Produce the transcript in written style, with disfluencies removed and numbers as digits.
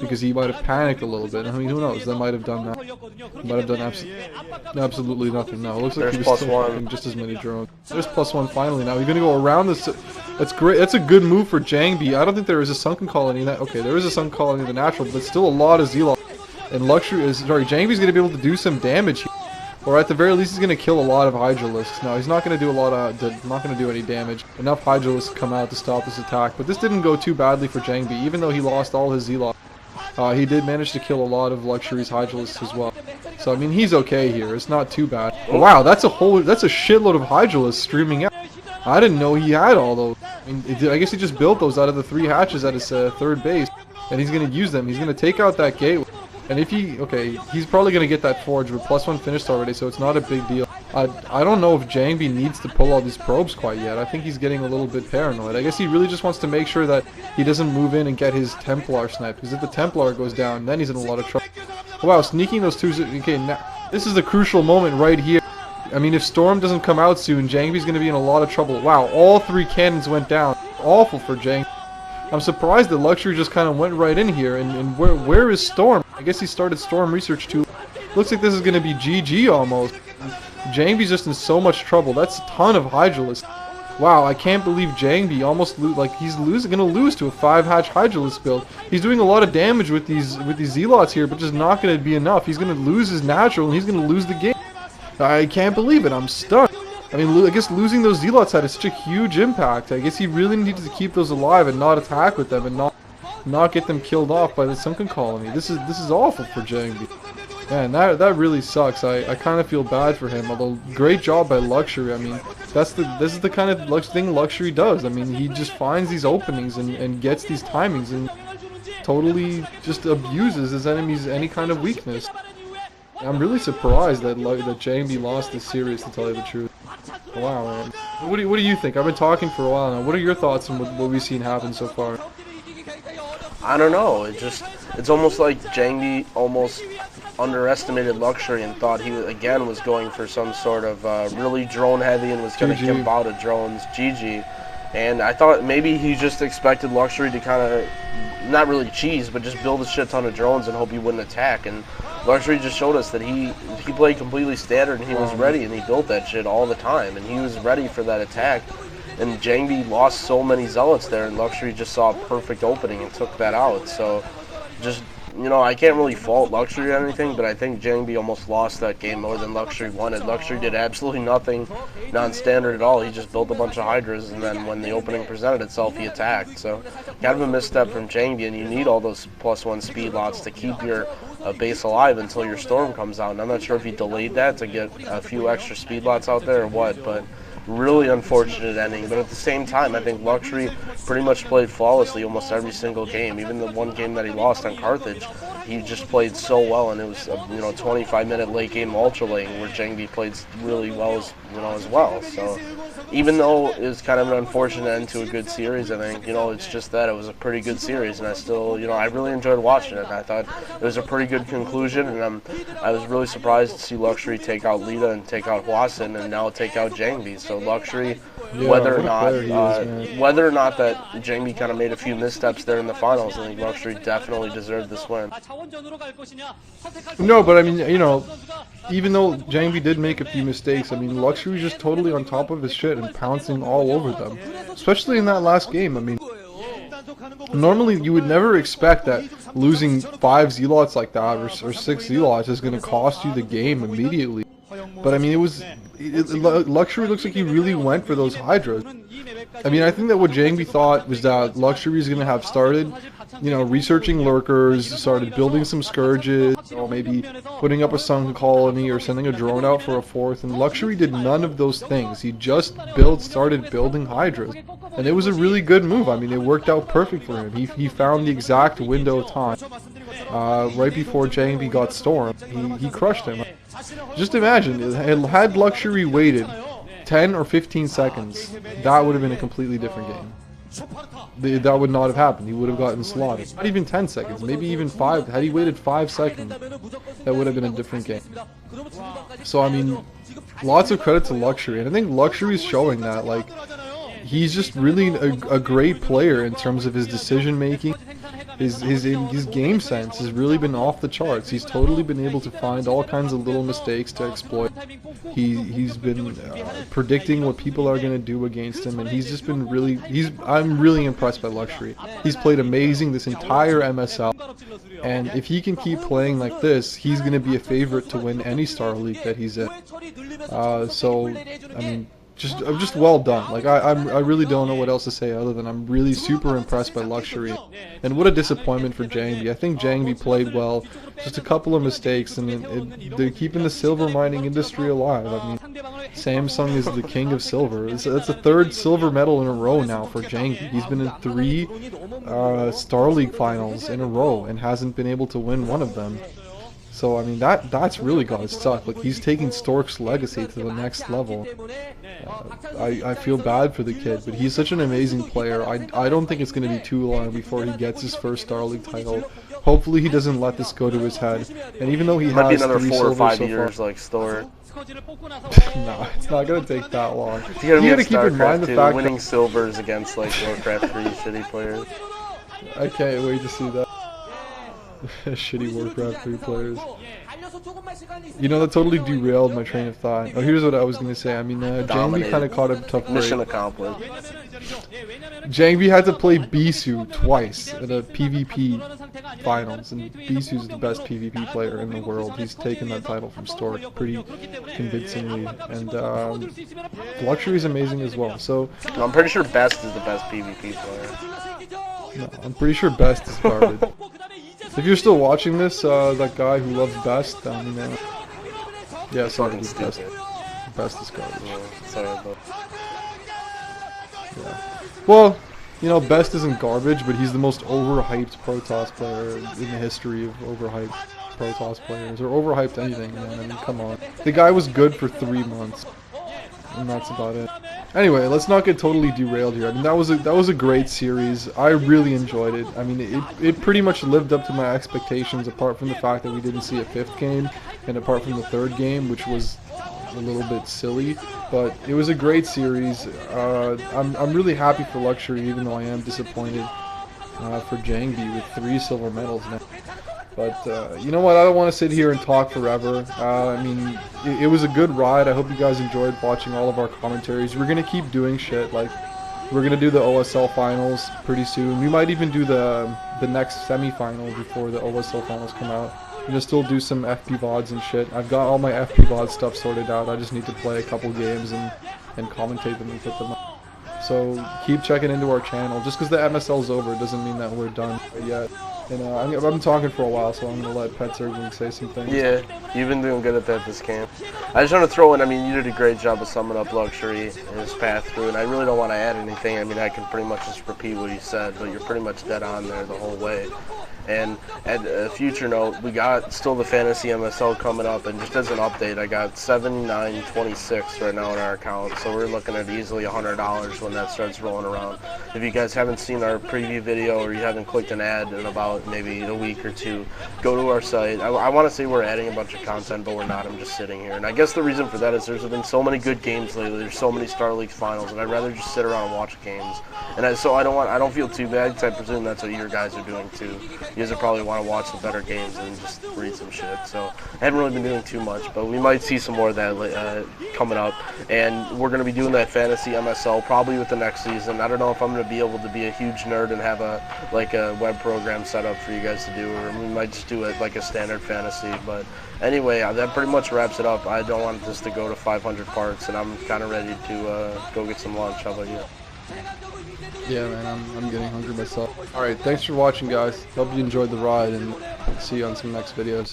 because he might have panicked a little bit. I mean, who knows? That might have done that. Might have done absolutely nothing. No, it looks like he was still having just as many drones. There's +1 finally. Now he's gonna go around this. That's great. That's a good move for JangBi. I don't think there is a sunken colony. Okay, there is a sunken colony in the natural, but still a lot of Zealot. And JangBi's gonna be able to do some damage here. Or at the very least, he's going to kill a lot of Hydralisks. No, he's not going to do not going to do any damage. Enough Hydralisks come out to stop this attack. But this didn't go too badly for JangBi, even though he lost all his Zealot. He did manage to kill a lot of Luxury's Hydralisks as well. So, I mean, he's okay here. It's not too bad. But wow, that's a shitload of Hydralisks streaming out. I didn't know he had all those. I mean, I guess he just built those out of the 3 hatches at his third base. And he's going to use them. He's going to take out that gateway. And if he's probably going to get that forge with +1 finished already, so it's not a big deal. I don't know if JangBi needs to pull all these probes quite yet. I think he's getting a little bit paranoid. I guess he really just wants to make sure that he doesn't move in and get his Templar sniped, because if the Templar goes down, then he's in a lot of trouble. Wow, sneaking those two... Okay, now, this is the crucial moment right here. I mean, if Storm doesn't come out soon, JangBi's going to be in a lot of trouble. Wow, all 3 cannons went down. Awful for JangBi. I'm surprised that Luxury just kind of went right in here, and where is Storm? I guess he started Storm research too. Looks like this is going to be GG almost. JangBi's just in so much trouble. That's a ton of Hydralisks. Wow, I can't believe JangBi almost he's going to lose to a 5-hatch Hydralisk build. He's doing a lot of damage with these Zealots here, but just not going to be enough. He's going to lose his natural, and he's going to lose the game. I can't believe it. I'm stunned. I mean, I guess losing those Zealots had such a huge impact. I guess he really needed to keep those alive and not attack with them and not get them killed off by the sunken colony. This is awful for JangBi. Man, that really sucks. I kind of feel bad for him. Although great job by Luxury. I mean, this is the kind of thing Luxury does. I mean, he just finds these openings and gets these timings and totally just abuses his enemies any kind of weakness. I'm really surprised that JangBi lost this series, to tell you the truth. Wow, man. What do you think? I've been talking for a while now. What are your thoughts on what we've seen happen so far? I don't know. It's almost like JangBi almost underestimated Luxury and thought he again was going for some sort of really drone heavy and was going to gimp out of drones. GG. And I thought maybe he just expected Luxury to kind of not really cheese, but just build a shit ton of drones and hope he wouldn't attack. And Luxury just showed us that he played completely standard and he was ready, and he built that shit all the time, and he was ready for that attack. And JangBi lost so many Zealots there, and Luxury just saw a perfect opening and took that out. So just, you know, I can't really fault Luxury or anything, but I think JangBi almost lost that game more than Luxury won it. Luxury did absolutely nothing non-standard at all. He just built a bunch of Hydras, and then when the opening presented itself, he attacked. So kind of a misstep from JangBi, and you need all those +1 speed lots to keep your base alive until your Storm comes out. And I'm not sure if he delayed that to get a few extra speed lots out there or what, but really unfortunate ending. But at the same time, I think Luxury pretty much played flawlessly almost every single game. Even the one game that he lost on Carthage, he just played so well, and it was a 25-minute late game ultra lane where JangBi played really well as well. So even though it was kind of an unfortunate end to a good series, I think it's just that it was a pretty good series, and I still I really enjoyed watching it. I thought it was a pretty good conclusion, and I was really surprised to see Luxury take out Lita and take out Hwasun and now take out JangBi. So Luxury, whether or not that JangBi kind of made a few missteps there in the finals, I think Luxury definitely deserved this win. No, but I mean, even though JangBi did make a few mistakes, I mean, Luxury was just totally on top of his shit and pouncing all over them, especially in that last game. I mean, normally you would never expect that losing 5 Zealots like that or 6 Zealots is going to cost you the game immediately. But I mean, Luxury looks like he really went for those Hydras. I mean, I think that what JangBi thought was that Luxury is going to have started, researching lurkers, started building some scourges, maybe putting up a sun colony or sending a drone out for a 4th, and Luxury did none of those things. He just started building Hydras. And it was a really good move. I mean, it worked out perfect for him. He found the exact window of time. Right before JangBi got Storm, he crushed him. Just imagine, had Luxury waited 10 or 15 seconds, that would have been a completely different game. That would not have happened. He would have gotten slaughtered. Not even 10 seconds, maybe even 5. Had he waited 5 seconds, that would have been a different game. So, I mean, lots of credit to Luxury. And I think Luxury is showing that, he's just really a great player in terms of his decision making. his game sense has really been off the charts. He's totally been able to find all kinds of little mistakes to exploit. He's been predicting what people are going to do against him, and he's just been really, I'm really impressed by Luxury. He's played amazing this entire MSL, and if he can keep playing like this, he's going to be a favorite to win any Star League that he's in. So, I mean, just well done. Like I really don't know what else to say other than I'm really super impressed by Luxury, and what a disappointment for JangBi. I think JangBi played well, just a couple of mistakes, and they're keeping the silver mining industry alive. I mean, Samsung is the king of silver. That's the third silver medal in a row now for JangBi. He's been in 3 Star League finals in a row and hasn't been able to win one of them. So I mean that's really gotta suck. Like he's taking Stork's legacy to the next level. I feel bad for the kid, but he's such an amazing player. I don't think it's gonna be too long before he gets his first Star League title. Hopefully he doesn't let this go to his head. And even though he might has be another 3 4 or 5 so years far, like Stork. no, it's not gonna take that long. You gotta keep in mind the fact winning silvers against like Warcraft 3 shitty players. I can't wait to see that. Shitty Warcraft 3 players. You know, that totally derailed my train of thought. Oh, here's what I was going to say. I mean, JangBi kind of caught a tough break. Mission accomplished. JangBi had to play Bisu twice at a PvP finals, and Bisu's the best PvP player in the world. He's taken that title from Stork pretty convincingly, and Luxury is amazing as well. So I'm pretty sure Best is the best PvP player. No, I'm pretty sure Best is garbage. If you're still watching this, that guy who loves Best, I mean, yeah, sorry, Best is garbage. Yeah, sorry about yeah. Well, you know, Best isn't garbage, but he's the most overhyped Protoss player in the history of overhyped Protoss players, or overhyped anything, man. I mean, come on. The guy was good for 3 months, and that's about it. Anyway, let's not get totally derailed here. I mean, that was a great series. I really enjoyed it. I mean, it pretty much lived up to my expectations, apart from the fact that we didn't see a 5th game, and apart from the 3rd game, which was a little bit silly. But it was a great series. I'm really happy for Luxury, even though I am disappointed for JangBi with 3 silver medals now. But, you know what, I don't want to sit here and talk forever. I mean, it was a good ride. I hope you guys enjoyed watching all of our commentaries. We're going to keep doing shit, like, we're going to do the OSL finals pretty soon. We might even do the next semi-final before the OSL finals come out. We're going to still do some FP VODs and shit. I've got all my FP VOD stuff sorted out. I just need to play a couple games and commentate them and put them up. So keep checking into our channel. Just because the MSL's over doesn't mean that we're done yet. And I've been talking for a while, so I'm going to let Petzergling say some things. Yeah, you've been doing good at that this camp. I just want to throw in, I mean, you did a great job of summing up Luxury and his path through, and I really don't want to add anything. I mean, I can pretty much just repeat what he said, but you're pretty much dead on there the whole way. And at a future note, we got still the Fantasy MSL coming up, and just as an update, I got 79.26 right now in our account, so we're looking at easily $100 when that starts rolling around. If you guys haven't seen our preview video, or you haven't clicked an ad in about maybe a week or 2, go to our site. I want to say we're adding a bunch of content, but we're not. I'm just sitting here. And I guess the reason for that is there's been so many good games lately. There's so many Star League finals, and I'd rather just sit around and watch games. And so I don't feel too bad, because I presume that's what your guys are doing too. You guys will probably want to watch the better games and just read some shit. So I haven't really been doing too much, but we might see some more of that coming up. And we're going to be doing that Fantasy MSL probably with the next season. I don't know if I'm going to be able to be a huge nerd and have a web program set up for you guys to do, or we might just do it like a standard fantasy. But anyway, that pretty much wraps it up. I don't want this to go to 500 parts, and I'm kind of ready to go get some lunch. How about you? Yeah, man, I'm getting hungry myself. Alright, thanks for watching, guys. Hope you enjoyed the ride, and see you on some next videos.